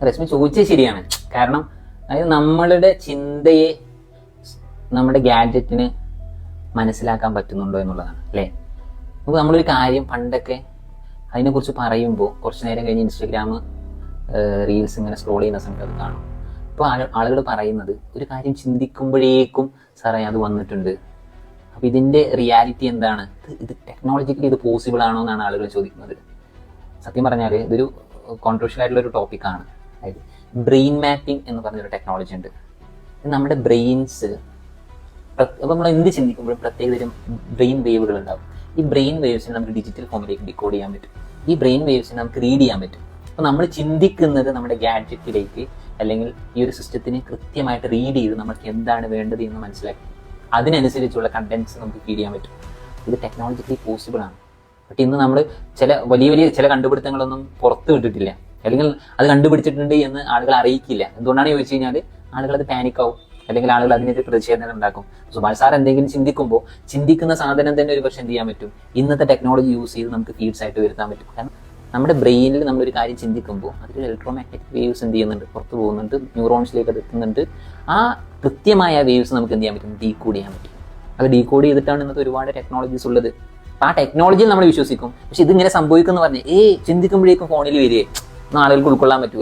രശ്മി ചോദിച്ചത് ശരിയാണ്. കാരണം അതായത് നമ്മളുടെ ചിന്തയെ നമ്മുടെ ഗാഡ്ജറ്റിന് മനസ്സിലാക്കാൻ പറ്റുന്നുണ്ടോ എന്നുള്ളതാണ് അല്ലേ. നമുക്ക് നമ്മളൊരു കാര്യം പണ്ടൊക്കെ അതിനെക്കുറിച്ച് പറയുമ്പോൾ കുറച്ച് നേരം കഴിഞ്ഞ് ഇൻസ്റ്റഗ്രാം റീൽസ് ഇങ്ങനെ സ്ക്രോൾ ചെയ്യുന്ന സമയത്ത് അത് കാണും. ഇപ്പോൾ ആളുകൾ പറയുന്നത് ഒരു കാര്യം ചിന്തിക്കുമ്പോഴേക്കും സാറേ അത് വന്നിട്ടുണ്ട്. അപ്പോൾ ഇതിൻ്റെ റിയാലിറ്റി എന്താണ്? ഇത് ടെക്നോളജിക്കലി ഇത് പോസിബിൾ ആണോ എന്നാണ് ആളുകൾ ചോദിക്കുന്നത്. സത്യം പറഞ്ഞാൽ ഇതൊരു കോൺട്രവേഴ്ഷ്യൽ ആയിട്ടുള്ള ഒരു ടോപ്പിക്കാണ്. അതായത് ബ്രെയിൻ മാപ്പിംഗ് എന്ന് പറഞ്ഞൊരു ടെക്നോളജി ഉണ്ട്. നമ്മുടെ ബ്രെയിൻസ് അപ്പോൾ നമ്മൾ എന്ത് ചിന്തിക്കുമ്പോഴും പ്രത്യേകതരം ബ്രെയിൻ വേവുകൾ ഉണ്ടാവും. ഈ ബ്രെയിൻ വേവ്സിനെ നമുക്ക് ഡിജിറ്റൽ ഫോമിലേക്ക് ഡിക്കോഡ് ചെയ്യാൻ പറ്റും. ഈ ബ്രെയിൻ വേവ്സിനെ നമുക്ക് റീഡ് ചെയ്യാൻ പറ്റും. അപ്പോൾ നമ്മൾ ചിന്തിക്കുന്നത് നമ്മുടെ ഗാഡ്ജറ്റിലേക്ക് അല്ലെങ്കിൽ ഈ ഒരു സിസ്റ്റത്തിനെ കൃത്യമായിട്ട് റീഡ് ചെയ്ത് നമുക്ക് എന്താണ് വേണ്ടത് എന്ന് മനസ്സിലാക്കി അതിനനുസരിച്ചുള്ള കണ്ടന്റ്സ് നമുക്ക് ഫീഡ് ചെയ്യാൻ പറ്റും. ഇത് ടെക്നോളജിക്കലി പോസിബിൾ ആണ്. ബട്ട് ഇന്ന് നമ്മൾ വലിയ ചില കണ്ടുപിടുത്തങ്ങളൊന്നും പുറത്ത് വിട്ടിട്ടില്ല, അല്ലെങ്കിൽ അത് കണ്ടുപിടിച്ചിട്ടുണ്ട് എന്ന് ആളുകൾ അറിയിക്കില്ല. എന്തുകൊണ്ടാണ് ചോദിച്ചു കഴിഞ്ഞാൽ ആളുകൾ അത് പാനിക്കാവും, അല്ലെങ്കിൽ ആളുകൾ അതിനെതിരെ പ്രതിഷേധം ഉണ്ടാക്കും. സുഭാഷ് സാർ എന്തെങ്കിലും ചിന്തിക്കുമ്പോൾ ചിന്തിക്കുന്ന സാധനം തന്നെ ഒരു പക്ഷേ എന്ത് ചെയ്യാൻ പറ്റും, ഇന്നത്തെ ടെക്നോളജി യൂസ് ചെയ്ത് നമുക്ക് ഫീഡ്സ് ആയിട്ട് വരുത്താൻ പറ്റും. കാരണം നമ്മുടെ ബ്രെയിനിൽ നമ്മളൊരു കാര്യം ചിന്തിക്കുമ്പോൾ അതിൽ ഇലക്ട്രോമാഗ്നറ്റിക് വേവ്സ് എന്ത് ചെയ്യുന്നുണ്ട്, പുറത്ത് പോകുന്നുണ്ട്, ന്യൂറോൺസിലേക്ക് അത് എത്തുന്നുണ്ട്. ആ കൃത്യമായ വേവ്സ് നമുക്ക് എന്ത് ചെയ്യാൻ പറ്റും, ഡീകോഡ് ചെയ്യാൻ പറ്റും. അത് ഡീകോഡ് ചെയ്തിട്ടാണ് ഇന്നത്തെ ഒരുപാട് ടെക്നോളജീസ് ഉള്ളത്. അപ്പം ആ ടെക്നോളജിയിൽ നമ്മൾ വിശ്വസിക്കും. പക്ഷെ ഇതിങ്ങനെ സംഭവിക്കുമെന്ന് പറഞ്ഞാൽ ചിന്തിക്കുമ്പോഴേക്കും ഫോണിൽ വരികയെ ആളുകൾക്ക് ഉൾക്കൊള്ളാൻ പറ്റും.